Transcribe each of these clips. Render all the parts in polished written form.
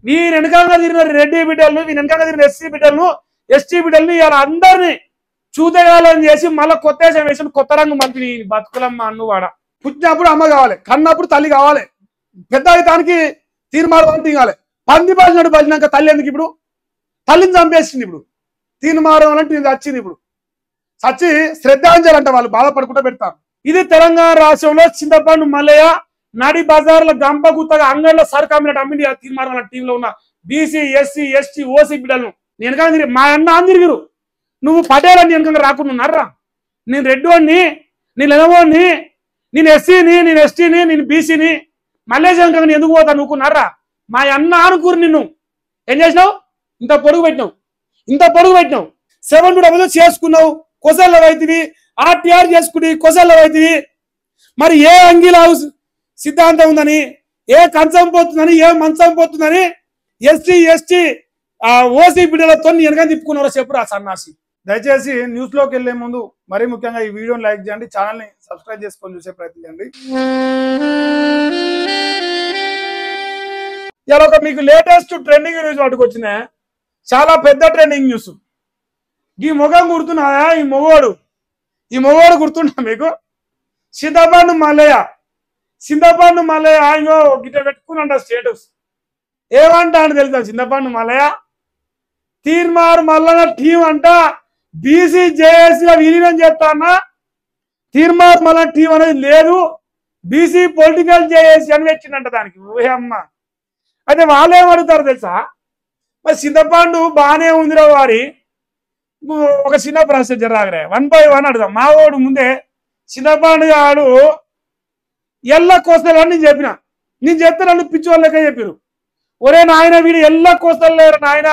వీరి వెనకంగా తిరిగిన రెడ్డి బిడ్డలను, వీరి వెనకంగా తిరిగిన ఎస్సీ బిడ్డలను, ఎస్టీ బిడ్డలను ఇలా అందరినీ చూతగాలని చేసి మళ్ళీ కొత్త వేసి కొత్త రంగు మంత్రి బతుకులమ్మ అన్నువాడ. పుట్టినప్పుడు అమ్మ కావాలి, కన్నప్పుడు తల్లి కావాలి, పెద్ద అయితానికి తీర్మానం కావాలి. పంది బలినాడు బలినాక తల్లి ఎందుకు? ఇప్పుడు తల్లిని చంపేసింది. ఇప్పుడు తీర్మానం అంటే వచ్చింది. ఇప్పుడు చచ్చి శ్రద్ధాంజలి అంట వాళ్ళు బాధపడుకుంటూ పెడతారు. ఇది తెలంగాణ రాష్ట్రంలో చింతపండు మల్లయ్య నడి బజార్ల గంప గుత్తగా అంగడిలో సరుకు అమ్మినట్టు అమ్మింది. తీర్మానం టీంలో ఉన్న బీసీ, ఎస్సీ, ఎస్టీ, ఓసీ బిడ్డలను నేను కానీ మా అన్న అందిరిగిరు. నువ్వు పటేల్ అని వెనకంగా రాకుండా ఉన్నారా? నేను రెడ్డి వాడిని, నేను ఎనవోని, నేను ఎస్సీని, నేను ఎస్టీని, నేను బీసీని, మల్లేష్ వెనకంగా నేను ఎందుకు పోతా అనుకున్నారా? మా అన్న అనుకురు. నిన్ను ఏం చేసినావు? ఇంత పొడుగు పెట్టినావు. 7 చేసుకున్నావు, కొసల్లో అవుతుంది. ఆర్టీఆర్ చేసుకుని కొసల్లో అవుతుంది. మరి ఏ అంగిలావు సిద్ధాంతం ఉందని, ఏ కంచం పోతుందని, ఏ మంచం పోతుందని ఎస్టీ, ఎస్టీ, ఓసీ బిడ్డలతో వెనక తిప్పుకున్నారో చెప్పురా సన్నాసి. దయచేసి న్యూస్ లోకి వెళ్లే ముందు మరీ ముఖ్యంగా ఈ వీడియోని లైక్ చేయండి, ఛానల్ ని సబ్స్క్రైబ్ చేసుకొని చూసే ప్రయత్నం చేయండి. ఇలా ఒక మీకు లేటెస్ట్ ట్రెండింగ్ న్యూస్ పట్టుకొచ్చిన చాలా పెద్ద ట్రెండింగ్ న్యూస్. ఈ మొగం గుర్తున్నాయా? ఈ మొగోడు గుర్తున్నా మీకు? చింతపండు మల్లయ్య ఇంకో గిట్ట పెట్టుకున్నా స్టేటస్. ఏమంటా అని తెలుసా? చింతపండు మల్లయ్య తీర్మార్ మల్లన్న టీం అంట బీసీ జేఏసీలో విలీనం చేస్తా అన్న. తీర్మార్ మల్లన్న టీం అనేది లేదు, బీసీ పొలిటికల్ జేఏసీ అని పెట్టిందంట దానికి. ఊహే అమ్మ. అయితే వాళ్ళు ఏమడుగుతారు తెలుసా? మరి చింతపండు బాగానే ఉందిరా వారి. ఒక చిన్న ప్రొసీజర్ రాగరే 1 by 1 అడుగుదాం. మా వాడు ముందే చింతపండు ఆడు ఎల్ల కోస్తలని నేను చెప్తే నన్ను పిచ్చి వాళ్ళకే చెప్పారు. ఒరే నాయన వీడు ఎల్ల కోస్తలు లేరు నాయన,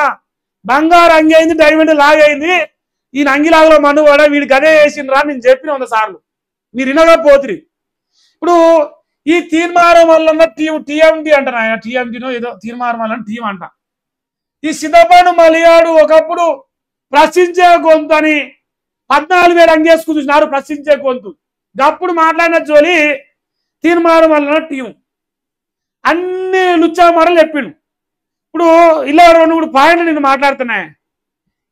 బంగారు అంగి అయింది, డైమండ్ లాగైంది, ఈయన అంగిలాగలో మనువాడ వీడు గదే వేసిండ్రా నేను చెప్పిన 100 సార్లు. మీరు వినకపోతురి. ఇప్పుడు ఈ తీర్మానం వల్ల టీఎండి అంటారు ఆయన, టీఎండినో ఏదో తీర్మానం వల్ల టీం అంట. ఈ చింతపండు మలియాడు ఒకప్పుడు ప్రశ్నించే గొంతు అని 14,000 అంగేసుకు చూసినారు. ప్రశ్నించే గొంతు అప్పుడు మాట్లాడిన జోలి తీర్మానం వల్ల టీం అన్ని లుచ్చా మాటలు చెప్పిండు. ఇప్పుడు ఇలా 2-3 పాయింట్లు నేను మాట్లాడుతున్నాయి.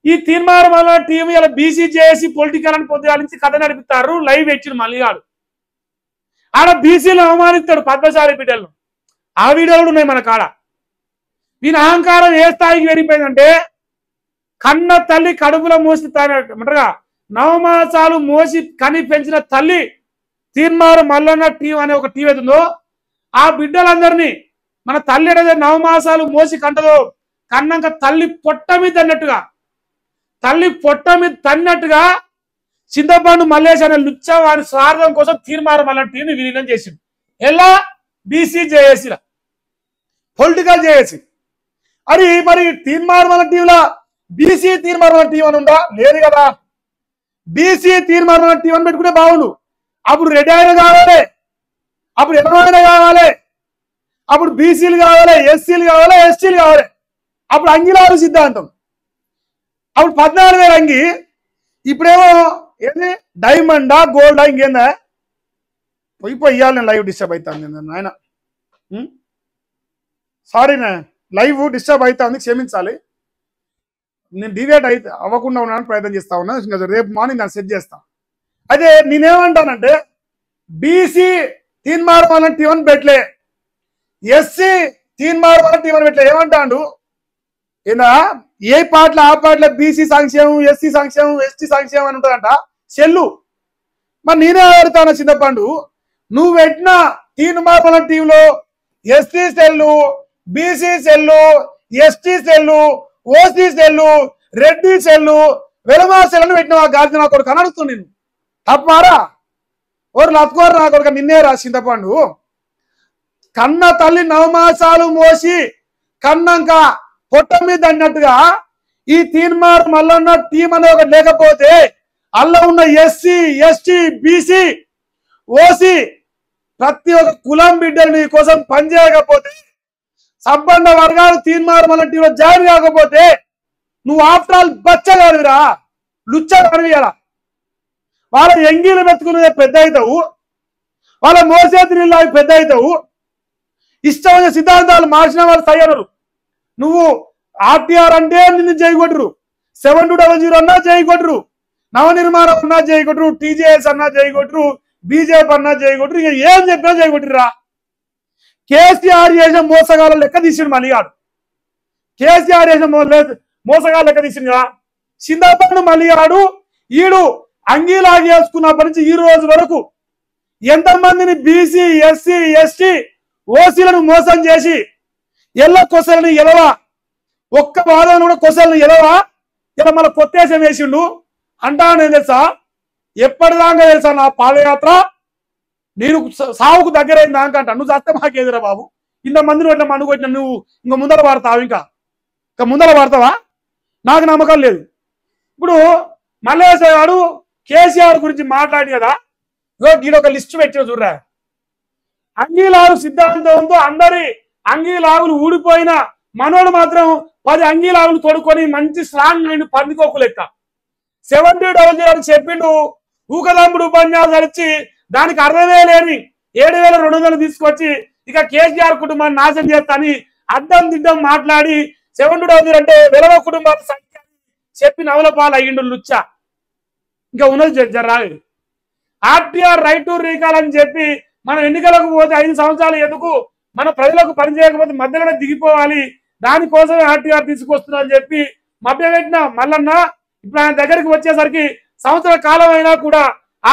ఈ తీర్మానం వల్ల టీం ఇలా బీసీ జేఏసీ పొలిటికల్ అని పొద్దుగా నుంచి కథ నడిపిస్తారు. లైవ్ ఇచ్చిన మల్లిగాడు ఆడ బీసీలు అవమానిస్తాడు పద్మశాలి బిడ్డలను. ఆ వీడియోలు ఉన్నాయి మన కాడ. వీని అహంకారం ఏ స్థాయికి పెరిగిపోయిందంటే కన్న తల్లి కడుపులో మోసి అంటారుగా 9 మాసాలు మోసి కని పెంచిన తల్లి తీర్మానం మల్లన్న టీం అనే ఒక టీం అవుతుందో ఆ బిడ్డలందరినీ మన తల్లి ఏదైతే 9 మాసాలు మోసి కంటదో కన్నాక తల్లి పొట్ట మీద తన్నట్టుగా చింతపండు మల్లేష్ అనే లుచ్చా వారి స్వార్థం కోసం తీర్మానం మల్లన్న టీంని విలీనం చేసింది. ఎలా? బీసీ జేఏసీల పొలిటికల్ జేఏసీ. మరి తీర్మానం మల్లన్న టీంలో బీసీ తీర్మానం టీం అని ఉందా? లేదు కదా. బీసీ తీర్మానం టీం అని పెట్టుకుంటే బాగుండు. అప్పుడు రెడ్డి ఆయన కావాలి, అప్పుడు ఎన్నో కావాలి, అప్పుడు బీసీలు కావాలి, ఎస్సీలు కావాలి, ఎస్టీలు కావాలి. అప్పుడు అంగిలాలు సిద్ధాంతం. అప్పుడు 14,000 అంగి. ఇప్పుడేమో ఏంది డైమండా గోల్డా ఇంకేందా? పోయి ఇవ్వాలి. నేను లైవ్ డిస్టర్బ్ అవుతాను ఆయన. సారీ లైవ్ డిస్టర్బ్ అవుతుంది, క్షమించాలి. నేను డివేట్ అవ్వకుండా ఉండడానికి ప్రయత్నం చేస్తా ఉన్నా. రేపు మార్నింగ్ దాన్ని సెట్ చేస్తా. అయితే నేనేమంటానంటే బీసీ తీర్మానం వల్ల టీం అని పెట్టలే, ఎస్సీ తీర్మానం వల్ల టీం అని పెట్టలే. ఏమంటాడు ఏదా? ఏ పాటలు ఆ పాటలో బీసీ సంక్షేమం, ఎస్సీ సంక్షేమం, ఎస్టీ సంక్షేమం అని ఉంటుందంట సెల్లు. మరి నేనే ఆడుతాను చింతపండు, నువ్వు పెట్టిన తీర్మానం వల్ల టీంలో ST cell, BC cell, ST cell, OC cell, Reddy cell, Velama cell పెట్టిన గార్జన కొడుకు అని అడుగుతుంది. నేను తప్పారా? ఓరు లత్కోరు నా కొడుక నిన్నే రా చింతపండు. కన్న తల్లి 9 మాసాలు మోసి కన్నాక పొట్ట మీద అన్నట్టుగా ఈ తీర్మానం మల్లన్న టీం అనేది ఒకటి లేకపోతే అల్ల ఉన్న ఎస్సీ, ఎస్టీ, బీసీ, ఓసీ ప్రతి ఒక్క కులం బిడ్డలు నీ కోసం పనిచేయకపోతే, సంపన్న వర్గాలు తీర్మానం మల్లన్న టీంలో జాయిన్ కాకపోతే నువ్వు ఆఫ్టర్ ఆల్ బచ్చగాడివిరా, లుచ్చగాడివిరా. వాళ్ళ ఎంగీలు మెత్తుకునేదే పెద్ద అవుతావు, వాళ్ళ మోసేతి నీళ్ళు పెద్ద అవుతావు. ఇష్టమైన సిద్ధాంతాలు మార్చిన వాళ్ళు తయారు. నువ్వు ఆర్టీఆర్ అంటే నిన్ను చేయగొట్టరు, 7200 అన్నా చేయగొట్టరు, నవనిర్మాణం అన్నా చేయగొట్టరు, టీజేఎస్ అన్నా చేయగొట్టరు, బీజేపీ అన్నా చేయగొట్టరు, ఇక ఏం చెప్పినా చేయగొట్టిరా. కేసీఆర్ చేసిన మోసగాళ్ళ లెక్క తీసిండు మలిగాడు. కేసీఆర్ చేసిన మోసగాళ్ళ లెక్క తీసిండుగా చింతపండు మలిగాడు. ఈడు అంగీలాగి చేసుకున్నప్పటి నుంచి ఈ రోజు వరకు ఎంతమందిని బీసీ, ఎస్సీ, ఎస్టీ, ఓసీలను మోసం చేసి ఎల్ల కొసలను ఎలవా, ఒక్క వాదన కూడా కొసలను ఎలవా, ఇలా మళ్ళీ కొత్తేసం వేసిండు అంటా. నేను తెలుసా ఎప్పటిదాకా తెలుసా నా పాదయాత్ర, నేను సావుకు దగ్గరైన దానికంట. నువ్వు చస్తే మాకేదిరా బాబు, ఇంతమందిని ఇట్లా మనుగొట్టిన నువ్వు ఇంకా ముందర పడతావు, ఇంకా ముందర పడతావా? నాకు నమ్మకం లేదు. ఇప్పుడు మల్లేశ్వర గారు కేసీఆర్ గురించి మాట్లాడి కదా, ఒక లిస్టు పెట్టిన చూడరా. అంగీలాగు సిద్ధాంతంతో అందరి అంగీలాగులు ఊడిపోయిన మనోడు మాత్రం 10 అంగీలాగులు తొడుక్కొని మంచి స్ట్రాంగ్ అయిండు, పందికొక్కు లెక్క. 7000 చెప్పిండు, ఊకదంపుడు ఉపన్యాసాలు ఇచ్చి దానికి అర్థమే లేని 7200 తీసుకొచ్చి ఇక కేసీఆర్ కుటుంబాన్ని నాశనం చేస్తాని అడ్డం దిడ్డం మాట్లాడి 7200 అంటే వెలవ కుటుంబాల సంఖ్య చెప్పి నవలపాలు అయ్యిండు లుచ్చా. ఇంకా ఉన్నది జర్రాలి. ఆర్టీఆర్ రైట్ టు రీకాల్ అని చెప్పి మనం ఎన్నికలకు పోతే 5 సంవత్సరాలు ఎందుకు, మన ప్రజలకు పని చేయకపోతే మధ్యలోనే దిగిపోవాలి, దానికోసమే ఆర్టీఆర్ తీసుకొస్తున్నా అని చెప్పి మభ్యపెట్టిన మల్లన్న ఇప్పుడు ఆయన దగ్గరికి వచ్చేసరికి సంవత్సర కాలం అయినా కూడా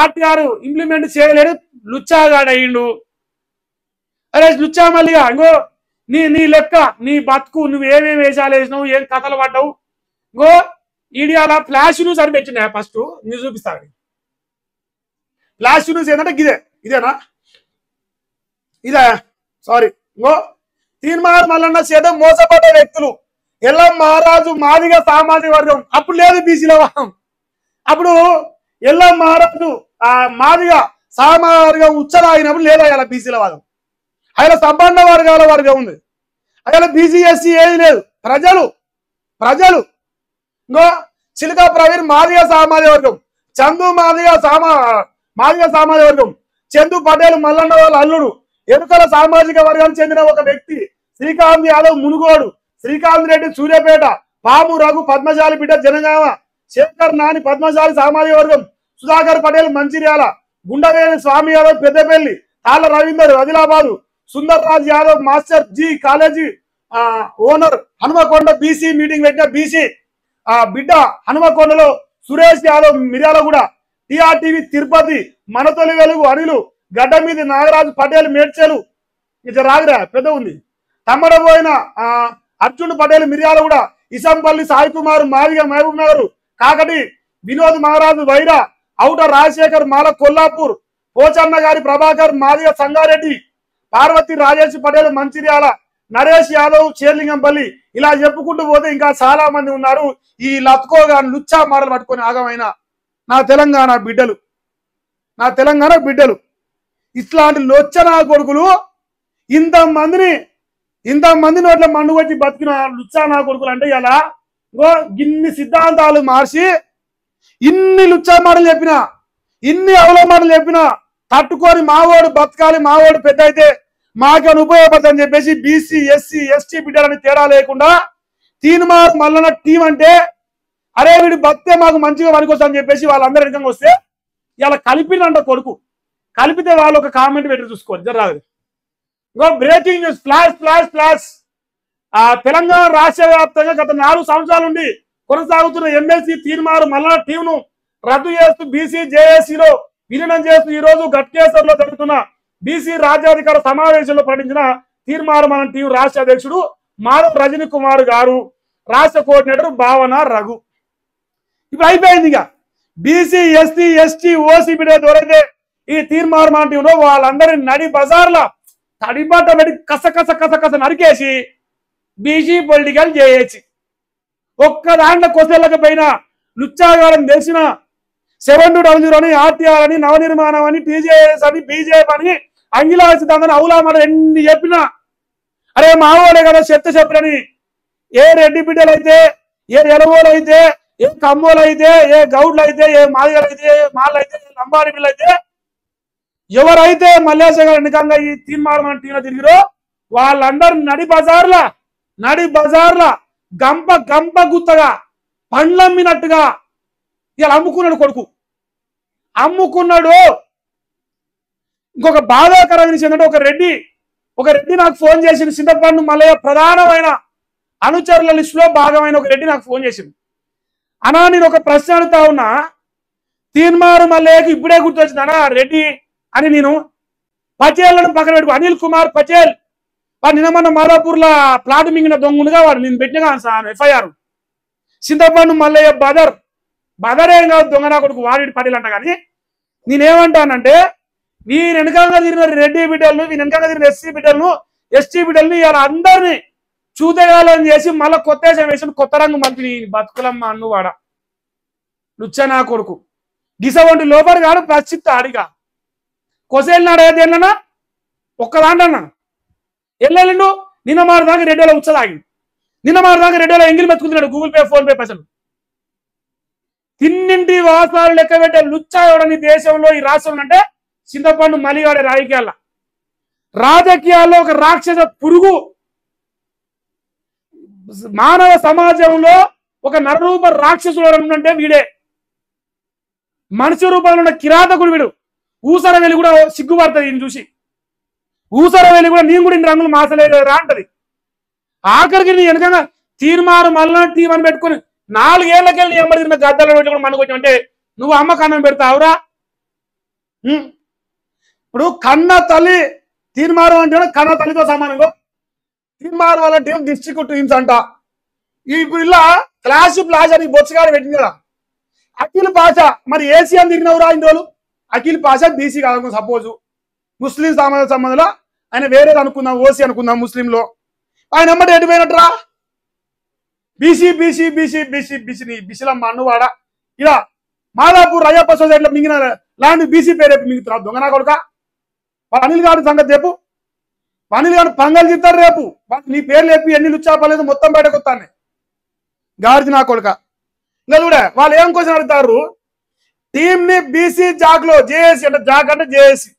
ఆర్టీఆర్ ఇంప్లిమెంట్ చేయలేడు, లుచ్చాగాడయిండు. అరే లుచ్చా మల్లిగా ఇంకో నీ లెక్క, నీ బతుకు, నువ్వు ఏమేమి వేషాలు వేసినావు, ఏం కథలు పడ్డావు. ఇంకో ఈడియాల ఫ్లాష్ న్యూస్ అని పెట్టినా, ఫస్ట్ న్యూస్ చూపిస్తాను. ఫ్లాష్ న్యూస్ ఏంటంటే ఇదేనా ఇదే సారీ. ఇంకో తీర్మార్ మల్లన్న చేత మోసపడ్డ వ్యక్తులు ఎల్లం మహారాజు మాదిగ సామాజిక వర్గం. అప్పుడు లేదు బీసీల వర్గం, అప్పుడు ఎల్లం మహారాజు మాదిగ సామాజిక వర్గం ఉచ్చలాగినప్పుడు లేదా ఇలా బీసీల వర్గం, ఆయన సంపన్న వర్గాల వర్గం ఉంది, అలా బీసీ ఎస్సీ ఏది లేదు. ప్రజలు ఇంకో చిలుక ప్రవీణ్ మాదిగ సామాజిక వర్గం, చందు మాదిగ సామాజిక వర్గం, చందు పటేల్ మల్లన్న వాళ్ళ అల్లుడు, ఎరుకల సామాజిక వర్గానికి చెందిన ఒక వ్యక్తి శ్రీకాంత్ యాదవ్ మునుగోడు, శ్రీకాంత్ రెడ్డి సూర్యాపేట, పాము రఘు పద్మశాలి బిడ్డ జనగామ, శేఖర్ నాని పద్మశాలి సామాజిక వర్గం, Sudhakar Patel Mancherial, Gundaveni Swamy Yadav Peddapalli, Talla Ravinder Adilabad, Sundar Raj Yadav master ji college owner Hanumakonda, BC meeting పెట్టిన బీసీ బిడ్డ హనుమకొండలో, సురేష్ యాదవ్ మిర్యాలగూడ, టిఆర్టీవీ తిరుపతి, మనతొలి వెలుగు అనిలు, గడ్డ మీద నాగరాజు పటేల్ మేడ్చలు, ఇక రాగిరా పెద్ద ఉంది, తమ్మడబోయిన అర్జున్ పటేల్ మిర్యాలగూడ, ఇసంపల్లి సాయి కుమార్ మాదిగ మహబూబ్ నగర్, కాకటి వినోద్ మహారాజు వైరా, ఔట రాజశేఖర్ మాల కొల్లాపూర్, పోచన్న గారి ప్రభాకర్ మాదిగ సంగారెడ్డి, పార్వతి రాజేష్ పటేల్ మంచిర్యాల, నరేష్ యాదవ్ చేర్లింగంపల్లి. ఇలా చెప్పుకుంటూ పోతే ఇంకా చాలా మంది ఉన్నారు. ఈ లత్కోగా లుచ్చా మాటలు పట్టుకొని ఆగమైన నా తెలంగాణ బిడ్డలు ఇట్లాంటి లొచ్చనా కొడుకులు ఇంతమంది నోట్ల మండు వచ్చి బతికిన లుచ్చానా కొడుకులు అంటే ఇలా ఇన్ని సిద్ధాంతాలు మార్చి ఇన్ని లుచ్చా మాటలు చెప్పినా, ఇన్ని అవల మాటలు చెప్పినా తట్టుకొని మావోడు బతకాలి, మావోడు పెద్ద అయితే మాకేమైనా ఉపయోగపడతాని చెప్పేసి బీసీ ఎస్సీ ఎస్టీ బిడ్డలని తేడా లేకుండా తీర్మార్ మల్లన్న టీం అంటే అరే వీడు బతికే మాకు మంచిగా పనికొస్తా అని చెప్పేసి వాళ్ళందరూ వెనకంగా వస్తే ఇలా కలిపినంట కొడుకు. కలిపితే వాళ్ళు ఒక కామెంట్ పెట్టి చూసుకోవాలి జరాదు. ఇంకో బ్రేకింగ్ న్యూస్, ఫ్లాష్. తెలంగాణ రాష్ట్ర వ్యాప్తంగా గత 4 సంవత్సరాల నుండి కొనసాగుతున్న ఎమ్మెల్సీ తీర్మార్ మల్లన్న టీంను రద్దు చేస్తూ బీసీ జేఏసీలో విలీనం చేస్తూ ఈ రోజు గట్కేసర్లో జరుగుతున్న బీసీ రాజ్యాధికార సమావేశంలో ప్రకటించిన తీర్మార్ మల్లన్న టీం రాష్ట్ర అధ్యక్షుడు మాధవ్ రజనీ కుమార్ గారు, రాష్ట్ర కోఆర్డినేటర్ భావన రఘు. ఇప్పుడు అయిపోయింది. ఇక బీసీ ఎస్టీ ఎస్టీ ఓసీ బిడ్డ ఎవరైతే ఈ తీర్మార్ మల్లన్న టీంలో వాళ్ళందరినీ నడి బజార్ల తడిబట్ట పెట్టి కస నరికేసి బీసీ పొలిటికల్ చేయొచ్చు. ఒక్క దాంట్లో కొసెళ్ళకపోయినా లుచ్చాగారం తెలిసిన 7200 అని, ఆర్టీఆర్ అని, నవనిర్మాణం అని, టీజేఎస్ అని, బీజేపీ అని, అంగిలా సిద్ధాంతాన్ని అవులామాట ఎన్ని చెప్పినా అరే మావోలే కదా చెప్పని ఏ రెడ్డి బిడ్డలు అయితే, ఏ ఎలవోలు అయితే, ఏ కమ్మోలు అయితే, ఏ గౌడ్లు అయితే, ఏ మాదిగలు అయితే, ఏ మాళ్ళు అయితే, ఏ లంబాడి బిడ్డలు అయితే ఎవరైతే మల్లేశ్వర గారు ఎన్నికంగా ఈ తీర్మానం టీంలో తిరిగిరో వాళ్ళందరూ నడి బజార్ల నడి బజార్ల గంప గంప గుత్తగా పండ్లమ్మినట్టుగా ఇలా అమ్ముకున్నాడు కొడుకు. అమ్ముకున్నాడు. ఇంకొక బాధాకరమైన విషయం ఏంటంటే ఒక రెడ్డి నాకు ఫోన్ చేసింది. చింతపండు మల్లయ్య ప్రధానమైన అనుచరుల లిస్టులో భాగమైన ఒక రెడ్డి నాకు ఫోన్ చేసింది. అన్నా నేను ఒక ప్రశ్న అడుగుతా ఉన్నా, తీన్మార్ మల్లయ్యకి ఇప్పుడే గుర్తొచ్చిందనా రెడ్డి అని. నేను పటేళ్లను పక్కన పెట్టుకో, అనిల్ కుమార్ పటేల్ వాడు నిన్న మొన్న మాదాపూర్లో ప్లాట్ మింగిన దొంగనుగా వాడు నేను పెట్టినగా ఎఫ్ఐఆర్. చింతపండు మల్లయ్య బదర్ ఏం కాదు, దొంగ నా కొడుకు వాడి పటేల్ అంట. కానీ నేనేమంటానంటే వీరి వెనకంగా తిరిగిన రెడ్డి బిడ్డలను, వీరి వెనకంగా తిరిగిన ఎస్సీ బిడ్డలను, ఎస్టీ బిడ్డలను ఇలా అందరినీ చూతగాలని చేసి మళ్ళీ కొత్త వేసి కొత్త రంగు మంత్రి బతుకులమ్మ అన్ను వాడ లుచ్చ నా కొడుకు గిస వంటి లోపలి కాడు ప్రచిత్త అడిగా కొసేళ్ళినాడు ఏదేళ్ళనా ఒక్కదాంటన్నా ఎల్లెళ్ళు. నిన్న మారదాకా రెడ్డిలో ఉచ్చదాగి, నిన్న మారదాకా రెడ్డిలో ఎంగిలి మెతుకుతున్నాడు గూగుల్ పే ఫోన్ పే పైసలు. తిన్నింటి వాసాలు లెక్క పెట్టే లుచ్చాయోడని దేశంలో ఈ రాష్ట్రంలో అంటే చింతపండు మలిగాడే రాజకీయాల్లో ఒక రాక్షస పురుగు. మానవ సమాజంలో ఒక నరరూప రాక్షసుడు అంటే వీడే. మనిషి రూపంలో ఉన్న కిరాతకుడు వీడు. ఊసర వెళ్ళి కూడా సిగ్గుపడుతుంది ఈయన చూసి. ఊసర వెళ్ళి కూడా నేను కూడా ఇన్ని రంగులు మాసలేదు రా అంటది. ఆఖరికి నీ వెనకంగా తీర్మానం మళ్ళా టీం అని పెట్టుకుని 4 ఏళ్లకెళ్ళి ఎంబడి తిన్న గద్దలు పెట్టుకుని మనకొచ్చావు అంటే నువ్వు అమ్మ కన్నం పెడతావురా? ఇప్పుడు కన్న తల్లి తీర్మానం అంటే కన్న తల్లితో సమానంగా తీర్మానం వాళ్ళ టీం డిస్ట్రిక్ట్ టీమ్స్ అంట. ఇప్పుడు ఇలా క్లాష్ ప్లాజా నీ బొచ్చగాడు పెట్టింది కదా. అఖిల్ పాషా మరి ఏసీ అని తిరిగినవురా ఇన్ని రోజులు. అఖిల్ పాషా బీసీ కాదు, సపోజు ముస్లిం సంబంధంలో ఆయన వేరేది అనుకుందాం, ఓసీ అనుకుందాం ముస్లింలో. ఆయన ఎమ్మటి ఎటుపోయినట్టురా BC BC BC BC BC నీ బీసీలమ్మ అన్నువాడ. ఇలా మాదాపూర్ అయ్యప్ప సొసైటీలో మింగిన లాంటి బీసీ పేరు మింగుతున్నా దొంగనా కొడుక. అనిల్ గారి సంగతి రేపు, అనిల్ గారు పంగల్ చెప్తారు రేపు. నీ పేరు లేపి ఎన్ని లుచ్చాపలేదు మొత్తం బయటకు వస్తాను గారిది నా కొడుక. ఇంకా చూడే వాళ్ళు ఏం క్వశ్చన్ అడుగుతారు, టీం ని బీసీ జాగ్ లో జేఏసీ అంటే జాగ్ అంటే జేఏసీ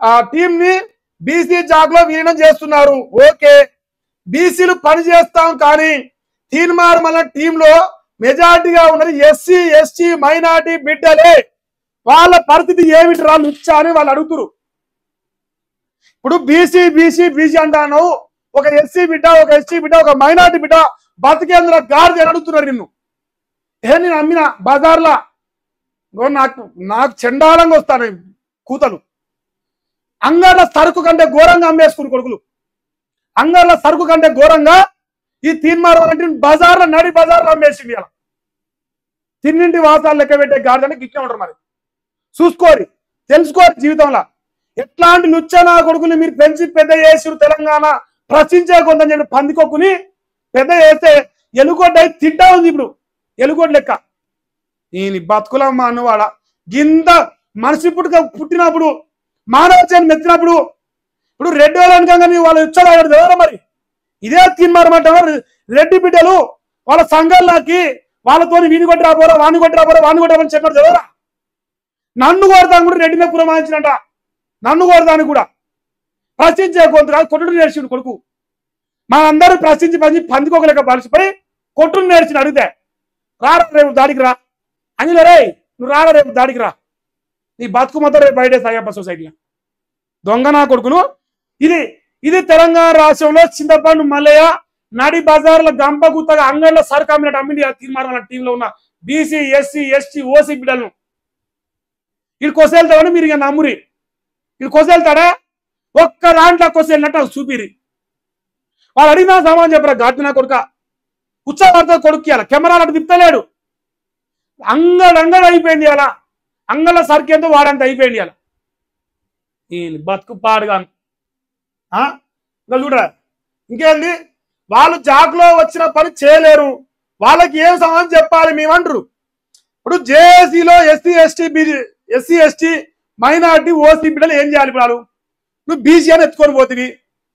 ఆ టీం ని బీసీ జాగ్ లో విలీనం చేస్తున్నారు. ఓకే బీసీలు పని చేస్తాం, కానీ తీన్మార్ మన టీంలో మెజార్టీగా ఉన్నది ఎస్సీ ఎస్టీ మైనార్టీ బిడ్డలే. వాళ్ళ పరిస్థితి ఏమిటి రా లుచ్చా అని వాళ్ళు అడుగుతురు. ఇప్పుడు బీసీ బీసీ బీసీ అంటాను, ఒక ఎస్సీ బిడ్డ, ఒక ఎస్టీ బిడ్డ, ఒక మైనార్టీ బిడ్డ బతికేందులో గాడిద అని అడుగుతున్నారు నిన్ను. నేను అమ్మిన బజార్లా నాకు చెండాలంగా వస్తాను కూతలు. అంగర్ల సరుకు కంటే ఘోరంగా అమ్మేసుకుని కొడుకులు. అంగర్ల సరుకు కంటే ఘోరంగా ఈ తీన్మార్ బజార్లో నడి బజార్లో అమ్మేసింది. ఇలా తిన్నింటి వాసాలు లెక్క పెట్టే గాడిదని గిట్టే ఉంటారు. మరి చూసుకోరి తెలుసుకోరి జీవితంలో ఎట్లాంటి లుచ్చనా కొడుకుని మీరు పెంచి పెద్ద చేసిరు. తెలంగాణ ప్రశ్నించే కొందని చెప్పి పందికొక్కుని పెద్ద చేస్తే ఎలుగొడ్డ తింటా ఉంది. ఇప్పుడు ఎలుగొడ్డ లెక్క ఈయన బతుకులమ్మ అన్నవాడ. గింత మనిషి పుట్టినప్పుడు మానవ చేతి మెత్తినప్పుడు ఇప్పుడు రెడ్డి వాళ్ళనికంగా వాళ్ళు ఇచ్చాడు ఎవరో. మరి ఇదే తీన్మారమంట రెడ్డి బిడ్డలు వాళ్ళ సంఘాల్లోకి వాళ్ళతో వీని కొట్టి రాబోరా, వాణి కొట్టి రాబోరా, వాణి కొట్టామని చెప్పాడు ఎవరా. నన్ను కొడతాను కూడా రెడ్డినే పురమాయించినట. నన్ను కొడతాను కూడా ప్రశ్నించే కొంత కొట్టుడు నేర్చిండు కొడుకు. మనందరూ ప్రశ్నించి పందికోకలేక పరిచిపోయి కొట్టుడు నేర్చిన అడిగితే రారా రేపు దాడికి రా అని రే నువ్వు రారా రేపు దాడికి రా. నీ బతుకు మొత్తం రేపు బయట అయ్యప్ప సొసైటీలో దొంగ నా కొడుకులు. ఇది తెలంగాణ రాష్ట్రంలో చింతపండు మల్లయ్య నడి బజార్ల గంప గుత్తగా అంగళ్ళ సరుకు అమ్మినట్టు అమ్మింది. తీర్మానాల టీంలో ఉన్న బీసీ ఎస్సీ ఎస్టీ ఓసీ బిడ్డలను ఇది కొసేళ్తామని మీరు ఇక నమ్మురి. ఇది కొసేళ్తాడా ఒక్క దాంట్లో కొసేళ్ళినట్టు చూపిరి. వాళ్ళు అడిగినా సమాధానం చెప్పరా గాడిన కొడుక. ఉత్సాహంతో కొడుకు ఇవ్వాలి కెమెరాలు అటు తిప్పలేడు. అంగడంగడు అయిపోయింది. అలా అంగళ్ళ సరికేంతో వాడంత అయిపోయింది. అలా ఈ బతుకు పాడుగాను ఇంకా చూడరా. ఇంకేంది వాళ్ళు జాగ్లో వచ్చిన పని చేయలేరు. వాళ్ళకి ఏం సమాధానం చెప్పాలి మేమంటారు. ఇప్పుడు జేఏసీలో ఎస్సీ ఎస్టీ మైనార్టీ ఓసీ బిడ్డలు ఏం చేయాలి? ఇప్పుడు నువ్వు బీసీ అని ఎత్తుకొని పోతుంది.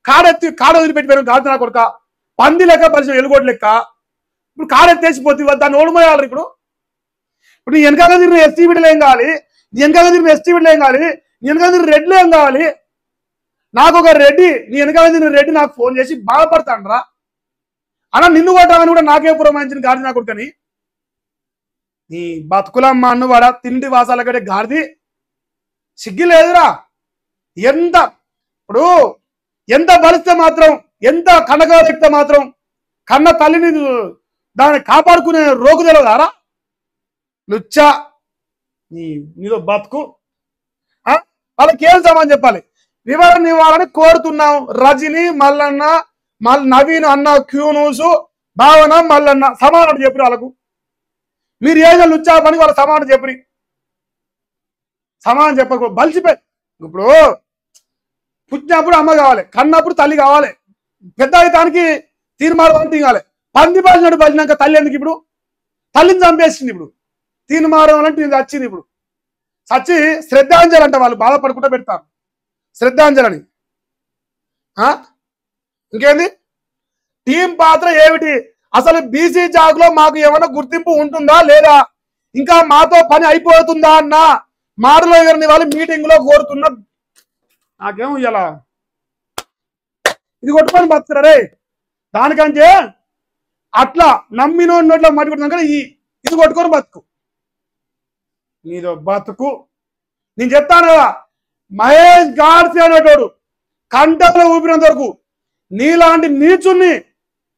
కాడ వదిలిపెట్టిపోయాను గాడిన కొడుక. పంది లెక్క పరిచయం ఎలుగోడు లెక్క. ఇప్పుడు కాడెత్తేసిపోతుంది. దాన్ని ఓడిపోయాలి. ఇప్పుడు నీ వెనకాల తిరిగిన ఎస్టీ బిడ్డలు ఏం కావాలి? నీ వెనకాల తిరిగిన ఎస్టీ బిడ్డలు ఏం కావాలి? నీ వెనకాల తిరిగిన రెడ్లు ఏం కావాలి? నాకు ఒక రెడ్డి నీ వెనకాల తిరిగిన రెడ్డి నాకు ఫోన్ చేసి బాధపడతాను రా. అలా నిన్ను కొట్టామని కూడా నాకే పురమాయించిన గాడిది నా కొడుకని నీ బతుకులమ్మ అన్నవాడ తిండి వాసాల కంటే గాడిది సిగ్గి లేదురా. ఎంత ఇప్పుడు ఎంత బలిస్తే మాత్రం ఎంత కనగలిగితే మాత్రం కన్న తల్లిని దాన్ని కాపాడుకునే రోగు తెలియదారా లుచ్చా నీదో బతుకు. వాళ్ళకి ఏం సమాధానం చెప్పాలి? వివరణ ఇవ్వాలని కోరుతున్నాం. రజని మల్లన్న నవీన్ అన్న క్యూనూసు భావన మల్లన్న సమాధానం చెప్పి వాళ్ళకు. మీరు ఏదో లుచ్చా పని వాళ్ళ సమాధానం చెప్పి సమాధానం చెప్పక బలిసిపోయి. ఇప్పుడు పుట్టినప్పుడు అమ్మ కావాలి, కన్నప్పుడు తల్లి కావాలి, పెద్ద అయితానికి తీర్మానం కావాలి. పంది బలిసినట్టు బలిసినాక తల్లి ఎందుకు? ఇప్పుడు తల్లిని చంపేసింది. ఇప్పుడు తీర్మానం అంటే ఇది వచ్చింది. ఇప్పుడు సచ్చి శ్రద్ధాంజలి అంట వాళ్ళు బాధపడుకుంటూ పెడతారు శ్రద్ధాంజలి అని. ఇంకేంది టీం పాత్ర ఏమిటి? అసలు బీసీ జాగ్లో మాకు ఏమైనా గుర్తింపు ఉంటుందా లేదా, ఇంకా మాతో పని అయిపోతుందా అన్న మాటలో ఎవరిని వాళ్ళు మీటింగ్ లో కోరుతున్నా. నాకేమో ఇలా ఇది కొట్టుకొని బతుకుతారే దానికంటే అట్లా నమ్మినో నోట్లో మట్టి కొడుతున్నాం కదా ఇది కొట్టుకొని బతుకు నీదో బతుకు. నేను చెప్తాను కదా, మహేష్ గాడ్సే అనేటోడు కంటలో ఊపినంత వరకు నీలాంటి నీచుని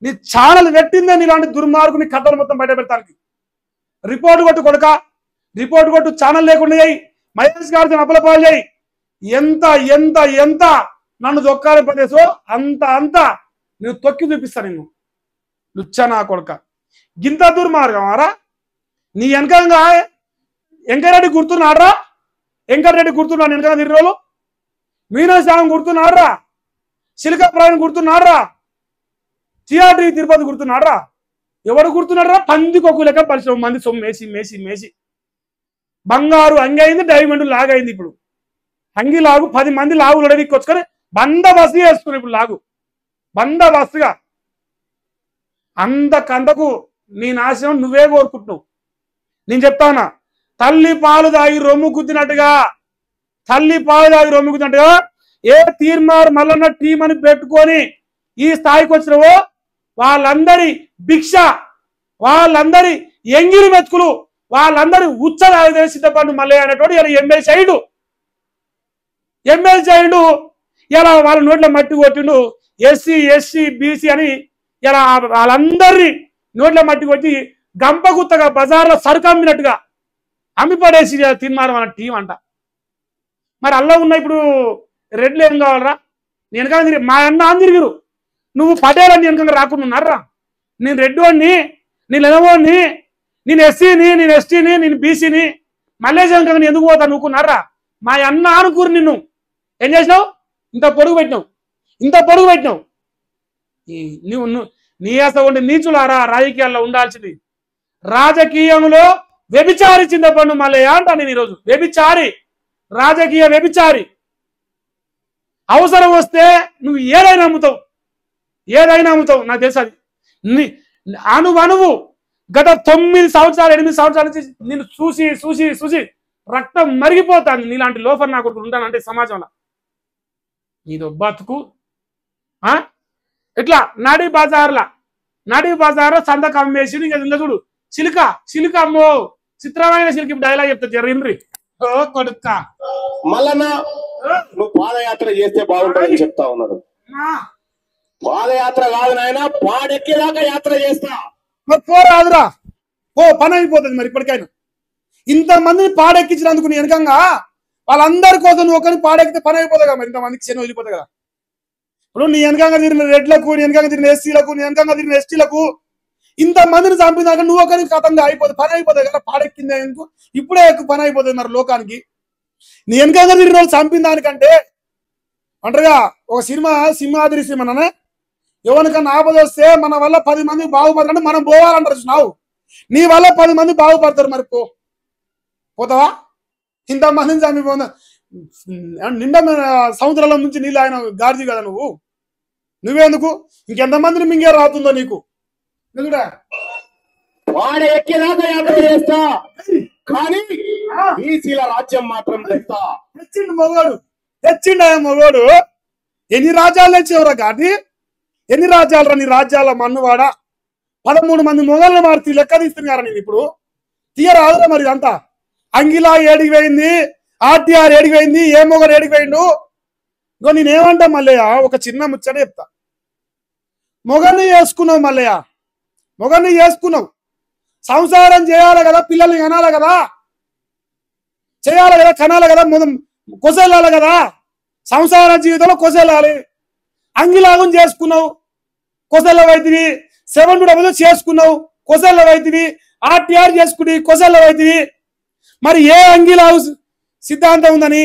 నీ ఛానల్ పెట్టిందే నీలాంటి దుర్మార్గుని కథలు మొత్తం బయట పెడతానికి. రిపోర్ట్ కొట్టు కొడుక, రిపోర్ట్ కొట్టు, ఛానల్ లేకుండా చేయి, మహేష్ గాడ్సే అప్పలపాలు చేయి. ఎంత ఎంత ఎంత నన్ను దొక్కాలి పడేసో అంత నేను తొక్కి చూపిస్తాను నిన్ను లుచ్చా నా కొడుక. గింత దుర్మార్గమారా నీ వెనకంగా వెంకరెడ్డి గుర్తున్నాడ్రా? వెంకరెడ్డి గుర్తున్నాడు వెనక తిరిగి మీనాస్వామి గుర్తున్నాడ్రా? శిల్క ప్రాయం గుర్తున్నాడ్రా? టిఆర్టీ తిరుపతి గుర్తున్నాడ్రా? ఎవడు గుర్తున్నాడ్రా? పందికొక్కు లెక్క 10 మంది సొమ్ము మేసి మేసి మేసి బంగారు అంగి అయింది, డైమండ్ లాగ్ అయింది. ఇప్పుడు అంగి లాగు 10 మంది లాగులు అడవికొచ్చుకొని బందోబస్తుగా వేసుకుని ఇప్పుడు లాగు బందోబస్తుగా. అంతకంతకు నీ నాశనం నువ్వే కోరుకుంటున్నావు. నేను చెప్తానా, తల్లి పాలు తాగి రొమ్ము గుద్దినట్టుగా ఏ తీర్మార్ మల్లన్న టీం అని పెట్టుకొని ఈ స్థాయికి వచ్చినవో వాళ్ళందరి భిక్ష, వాళ్ళందరి ఎంగిరి మెతుకులు, వాళ్ళందరి ఉచ్చ సిద్ధపడు మల్లయ్య అనేటోడు ఇలా ఎమ్మెల్సీ అయ్యిండు. ఇలా వాళ్ళ నోట్ల మట్టి కొట్టిండు. ఎస్సీ బీసీ అని ఇలా వాళ్ళందరినీ నోట్ల మట్టి కొట్టి గంపగుత్తగా బజార్లో సరుకు అమ్మినట్టుగా అమ్మిపడేసి తీర్మానం అన్న టీం అంట. మరి అల్లా ఉన్న ఇప్పుడు రెడ్లు ఏం కావాలరా? నేను కానీ మా అన్న తిరిగిరు, నువ్వు పటేలని వెనకంగా రాకుండా ఉన్నారా? నేను రెడ్డివాడిని, నేను ఎనవోడిని, నేను ఎస్సీని, నేను ఎస్టీని, నేను బీసీని, మల్లేశం వెనకంగా ఎందుకు పోతా నువ్వుకున్నారా? మా అన్న అనుకూరు నిన్ను ఏం చేసినావు? ఇంత పొడుగు పెట్టినావు నువ్వు నీ అసలు ఉండే నీచులారా రాజకీయాల్లో ఉండాల్సింది. రాజకీయంలో వ్యభిచారి చింతపండు మల్లయ్య అంటా నేను ఈరోజు. వ్యభిచారి, రాజకీయ వ్యభిచారి. అవసరం వస్తే నువ్వు ఏదైనా అమ్ముతావు నాకు తెలుసు. అది అనువు గత 9 సంవత్సరాలు 8 సంవత్సరాల నుంచి నేను చూసి రక్తం మరిగిపోతాను. నీలాంటి లోఫర్ నాకు ఉంటానంటే సమాజంలో నీదో బతుకు. ఇట్లా నడి బజార్లో సందక అమ్మేసి ఇంకా చూడు చిలుక అమ్మో చిత్రమైన చిలుక డైలాగ్ చెప్తా జరిగింది కొడుక. మల్లన్న నువ్వు పాదయాత్ర చేస్తే బాగుంటుందని చెప్తా ఉన్నాడు. పాదయాత్ర కాదు నాయన, పాడెక్కేదాకా యాత్ర చేస్తా. మరి పోరాదురా, పని అయిపోతుంది. మరి ఇప్పటికైనా ఇంతమందిని పాడెక్కించినందుకు నీ వెనకంగా వాళ్ళందరి కోసం నువ్వు ఒకరిని పాడెక్కితే పని అయిపోతుంది కదా. మరి ఇంతమందికి శని వదిలిపోతుంది కదా. ఇప్పుడు నీ వెనకంగా తిరిగిన రెడ్లకు, నీ వెనకంగా తిరిగిన ఎస్సీలకు, నీ వెనకంగా తిరిగిన ఎస్టీలకు ఇంతమందిని చంపినాక నువ్వు ఒకరికి కథంగా అయిపోతుంది, పని అయిపోతుంది కదా. పాడెక్కింది ఎందుకు? ఇప్పుడే ఎక్కువ పని అయిపోతుంది మరి లోకానికి. నీ వెనకంగా తిరిగిన వాళ్ళు చంపిన దానికంటే అంటారుగా ఒక సింహాద్రి సినిమానే ఎవరికన్నా ఆపద వస్తే మన వల్ల 10 మంది బాగుపడతారంటే మనం పోవాలంటారు. నావు నీ వల్ల 10 మంది బాగుపడతారు. మరి పోతావా? ఇంతమందిని చంపిపోతా నిండా సముద్రంలో నుంచి నీళ్ళు ఆయన గాడిది కదా నువ్వేందుకు? ఇంకెంతమందిని మింగే రాతుందో నీకు. వాడ ఎక్కేదాకా యాత్ర చేస్తా, కానీ బీసీల రాజ్యం మాత్రం తెచ్చిండు మొగోడు. ఎన్ని రాజ్యాలు తెచ్చేవరా గాడి? ఎన్ని రాజ్యాలు రా నీ రాజ్యాల మన్నువాడా? 13 మంది మొగల్ని మార్చి లెక్క తీస్తున్నారు. నేను ఇప్పుడు తీయరాదురా మరి ఇదంతా. అంగిలా ఏడికి పోయింది, ఆర్టీఆర్ ఏడికి పోయింది, ఏ మొగలు ఏడికి పోయిండు. ఇంకో నేనేమంటా మల్లయ్య, ఒక చిన్న ముచ్చట చెప్తా. మొగల్ని చేసుకున్నావు మల్లయ్య, మొగల్ని చేసుకున్నావు, సంసారం చేయాలి కదా, పిల్లల్ని కనాలి కదా, చేయాలి కదా, కనాలి కదా, కొసెళ్ళాలి కదా, సంసార జీవితంలో కొసెళ్ళాలి. అంగిలాగం చేసుకున్నావు, కొసెళ్ళ వైద్యువి. 7 చేసుకున్నావు, కొసెళ్ళ వైద్యువి. ఆర్టీఆర్ చేసుకుని కొసెళ్ళ వైద్యువి. మరి ఏ అంగిలాగు సిద్ధాంతం ఉందని,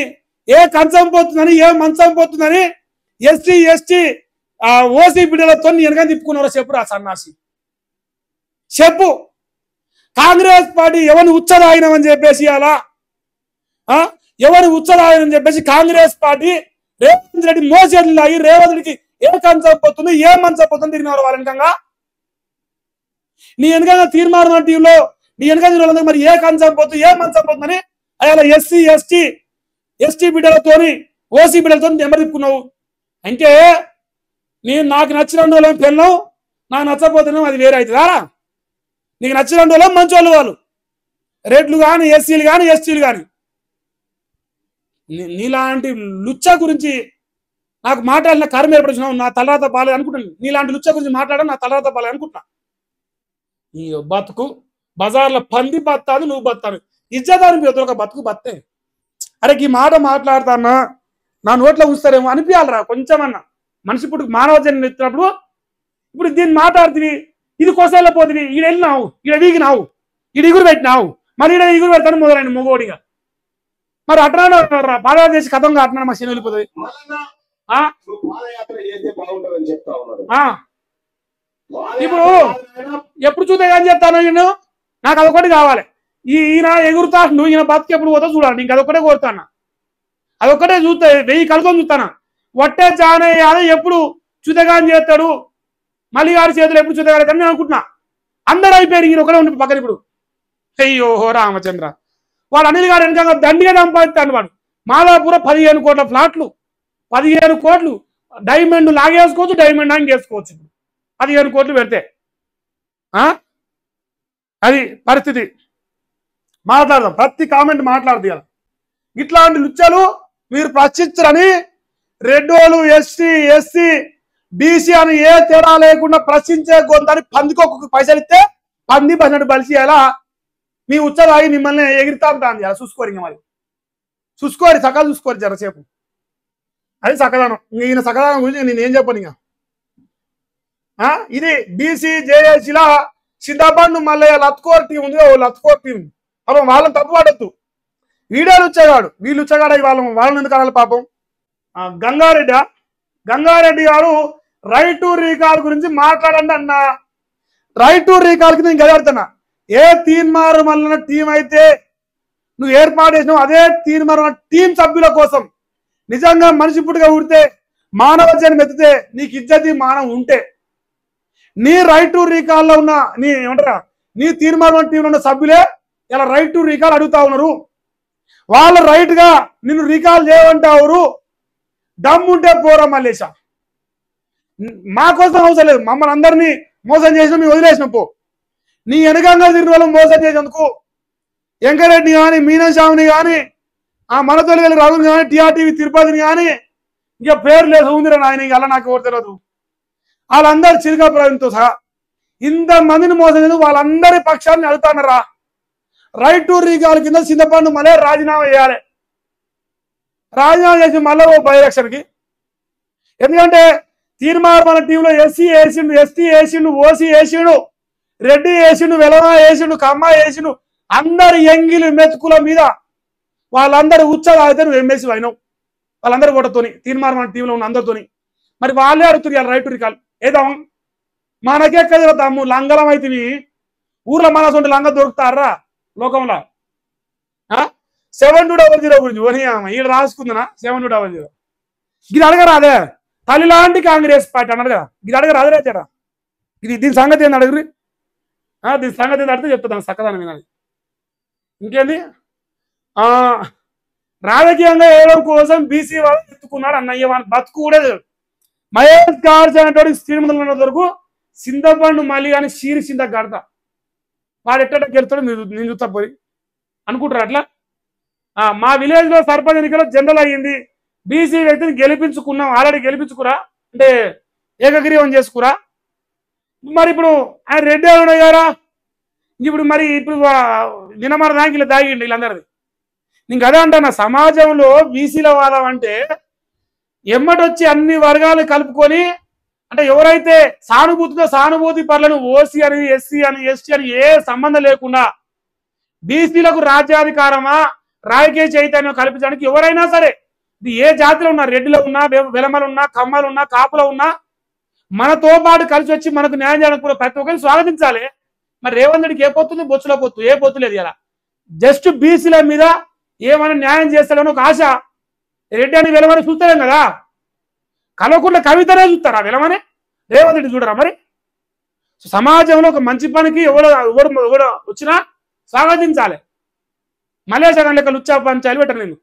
ఏ కంచం పోతుందని, ఏ మంచం పోతుందని ఎస్టీ ఎస్టీ ఓసీ బిడ్డలతో వెనక తిప్పుకున్నారో చెప్పురా సన్నాసి, చెప్పు. కాంగ్రెస్ పార్టీ ఎవరిని ఉచ్చదాగినమని చెప్పేసి అలా ఎవరు ఉచ్చదాగినని చెప్పేసి కాంగ్రెస్ పార్టీ రేవంత్ రెడ్డి మోసేట్లు లాగి రేవంత్ రెడ్డికి ఏ కంచం పోతుంది, ఏ మంచం పోతుంది తిరిగినారు వాళ్ళ వెనకంగా. నీ వెనకంగా తీర్మానం టీంలో నీ వెనక తిరిగి మరి ఏ కంచం పోతుంది, ఏ మంచం పోతుందని అలా ఎస్సీ ఎస్టీ బిడ్డలతోని ఓసీ బిడ్డలతో నెంబర్ తిప్పుకున్నావు. అంటే నాకు నచ్చిన వాళ్ళం పెళ్ళం, నాకు నచ్చకపోతున్నాం, అది వేరే అవుతుందా? నీకు నచ్చిన వాళ్ళం మంచోళ్ళు, వాళ్ళు రెడ్లు కానీ, ఎస్సీలు కానీ, ఎస్టీలు కానీ. నీలాంటి లుచ్చ గురించి నాకు మాట్లాడిన కర్మ ఏర్పడుతున్నావు. నా తలరాత పాలే అనుకుంటున్నాను. నీలాంటి లుచ్చ గురించి మాట్లాడడం నా తలరాత పాలే అనుకుంటున్నా. ఈ బతుకు బజార్లో పంది బతాను, నువ్వు బతాను, ఇజ్జదాని ఒక బతుకు బత్తే. అరే ఈ మాట మాట్లాడతానా, నా నోట్లో ఉంచుతారేమో అనిపించాలరా కొంచెమన్నా. మనిషి ఇప్పుడు మానవ జన్మ ఎత్తినప్పుడు ఇప్పుడు దీన్ని మాట్లాడుతుంది, ఇది కోసేళ్ళ పోతుంది, ఈడ వెళ్ళినావు, ఈడ వీగినావు, ఈడ ఇగురు పెట్టినావు, మరి ఈడ ఇగురు పెడతాను మొదలైన మొగోడిగా. మరి అట్లా పాదయాత్ర చేసి కథంగా అట్లా మా శని వెళ్ళిపోతుంది. ఇప్పుడు ఎప్పుడు చూస్తే కానీ చెప్తాను, నేను నాకు అదొకటి కావాలి. ఈయన ఎగురుతా, నువ్వు ఈయన బతుకు ఎప్పుడు పోతా చూడాలి. నీకు అదొక్కటే కోరుతాను, అదొక్కటే చూస్తా, 1000 కలుకొని చూస్తాను. వట్టే జానయ్య ఎప్పుడు చూతగాని చేస్తాడు, మళ్ళీ గారి చేతులు ఎప్పుడు చూతగాడతాను నేను అనుకుంటున్నా. అందరూ అయిపోయారు, ఈయన ఒకటే ఉండి పక్కన. ఇప్పుడు అయ్యో రామచంద్ర, వాడు అనిల్ గారు వెనక దండిగా సంపాదిస్తాడు. వాడు మాదాపురం 15 కోట్ల ఫ్లాట్లు, 15 కోట్లు డైమండ్ లాగేసుకోవచ్చు, డైమండ్ లాంగ్ వేసుకోవచ్చు. ఇప్పుడు 15 కోట్లు పెడితే అది పరిస్థితి. మాట్లాడదాం, ప్రతి కామెంట్ మాట్లాడదు. ఇట్లాంటి లుచ్చలు మీరు ప్రశ్నించరని రెడ్డోలు, ఎస్సీ బీసీ అని ఏ తేడా లేకుండా ప్రశ్నించే గొంతని పందికి ఒక్కొక్క పైసలు ఇస్తే పంది పన్నెండు బలిసి ఎలా మీ ఉచ్చరాగి మిమ్మల్ని ఎగిరితా ఉంటాను. అలా చూసుకోరు, ఇంకా మరి చూసుకోరు, సకాలు చూసుకోరు జరసేపు. అది సకదానం. ఈయన సకదానం గురించి నేను ఏం చెప్పను. ఇంకా ఇది బీసీ జేఏసీలా సిద్ధపండు మల్లయ్య లత్కోర్ టీం ఉంది, లత్కోర్ టీం. పాపం వాళ్ళని తప్పు పడద్దు. వీడియోలు వచ్చేవాడు, వీళ్ళు వచ్చేగాడ వాళ్ళని ఎందుకు అనాలి పాపం. గంగారెడ్డి గారు రైట్ టు రీకాల్ గురించి మాట్లాడండి అన్న. రైట్ టు రీకాల్ కి నేను గెలుతున్నా. ఏ తీన్మారు మల్లన టీం అయితే నువ్వు ఏర్పాటు చేసినావు, అదే తీన్మారు టీం సభ్యుల కోసం నిజంగా మనిషి పుట్టుగా ఉడితే మానవ జన్మ ఎత్తితే నీకు ఇజ్జతి మానం ఉంటే నీ రైట్ టు రీకాల్లో ఉన్న నీ ఏమంటారా నీ తీర్మానం టీంలో ఉన్న సభ్యులే ఇలా రైట్ టు రీకాల్ అడుగుతా ఉన్నారు. వాళ్ళు రైట్ గా నిన్ను రీకాల్ చేయమంటారు. దమ్ముంటే పోరా మల్లేశ, మా కోసం అవసరం లేదు. మమ్మల్ని అందరినీ మోసం చేసిన మేము వదిలేసిన పో. నీ వెనకంగా తిరిగిన వాళ్ళు మోసం చేసేందుకు వెంకరెడ్డి కానీ, మీనాస్వామిని కానీ, ఆ మనతోలి వెళ్ళి రఘుని కానీ, టీఆర్టీవీ తిరుపతిని కానీ, ఇంకా పేరు లేదు ఉందిరా నాయన, ఇంక అలా నాకు ఎవరు తెలియదు. వాళ్ళందరూ చిరుకాపురంతో సహా ఇంతమందిని మోసం చేసి వాళ్ళందరి పక్షాన్ని అడుగుతానరా. రైట్ టు రీకాల్ కింద చింతపండు మళ్ళీ రాజీనామా చేయాలి. రాజీనామా చేసి మళ్ళీ ఓ పరిరక్షణకి. ఎందుకంటే తీర్మానం టీంలో ఎస్సీ వేసిండు, ఎస్టీ వేసిండు, ఓసీ వేసిండు, రెడ్డి వేసిండు, వెలమ వేసిండు, కమ్మ వేసిండు. అందరు ఎంగిలి మెతుకుల మీద వాళ్ళందరూ ఉత్సాహం అయితే నువ్వు ఎంఎస్సీ అయినావు. వాళ్ళందరూ ఓటతోని తీర్మానం టీంలో ఉన్న అందరితోని. మరి వాళ్ళే అడుగుతున్నారు రైట్ టు రీకాల్. ఏదో మనకెక్కడ తమ్ము లంగలం అయితే ఊర్లో మన సొంత లంగ దొరుకుతారా లోకంలో. 7200 గురించి ఈడ రాసుకుందనా 7200. ఇది అడగరాదే, తల్లి లాంటి కాంగ్రెస్ పార్టీ అన్నారు కదా, ఇది అడగరాదే చేరా. దీని సంగతి ఏంది అడుగురి, దీని సంగతి ఏంది అడిగితే చెప్తాను చక్కదాని వినాలి. ఇంకేంది రాజకీయంగా వేయడం కోసం బీసీ వాళ్ళు ఎత్తుకున్నాడు అన్నయ్య. బతుకు కూడా మహేష్ గారు అనేటువంటి శ్రీమంతులు వరకు సిందపండు మళ్ళీ కానీ సీరి సింద కడతా వాడు ఎట్ట గెలుతాడు నేను చూస్తా పోయి అనుకుంటారు అట్లా. మా విలేజ్లో సర్పంచ్ ఎన్నికలో జనరల్ అయ్యింది, బీసీ వ్యక్తిని గెలిపించుకున్నాం, ఆల్రెడీ గెలిపించుకురా అంటే ఏకగ్రీవం చేసుకురా. మరి ఇప్పుడు ఆయన రెడ్డి ఉన్నాయి గారా, ఇప్పుడు మరి ఇప్పుడు నినమర దానికి ఇలా దాగిండి వీళ్ళందరిది. నీకు అదే అంటున్నా, సమాజంలో బీసీల వాదం అంటే ఎమ్మటొచ్చి అన్ని వర్గాలు కలుపుకొని అంటే ఎవరైతే సానుభూతితో సానుభూతి పరులను ఓసీ అని ఎస్సీ అని ఎస్టీ అని ఏ సంబంధం లేకుండా బీసీలకు రాజ్యాధికారమా రాజకీయ చైతన్యం కల్పించడానికి ఎవరైనా సరే, ఇది ఏ జాతిలో ఉన్నా, రెడ్డిలో ఉన్నా, వెలమలు ఉన్నా, కమ్మలు ఉన్నా, కాపులో ఉన్నా, మనతో పాటు కలిసి వచ్చి మనకు న్యాయం చేయడానికి కూడా ప్రతి ఒక్కరిని స్వాగతించాలి. మరి రేవంత్ రెడ్డికి ఏ పొత్తుంది, బొచ్చులో పొత్తు, ఏ పొత్తు లేదు ఇలా. జస్ట్ బీసీల మీద ఏమైనా న్యాయం చేస్తాడని ఒక ఆశ. రెడ్డి అని వెలమని చూస్తారేం కదా, కలవకుండా కవితనే చూస్తారా వెలమని, రేవంత్ రెడ్డి చూడరా? మరి సమాజంలో ఒక మంచి పనికి ఎవడో వచ్చినా స్వాగతించాలి. మలేషియా లెక్క లుచ్చా పంచాలి పెట్టరు నేను.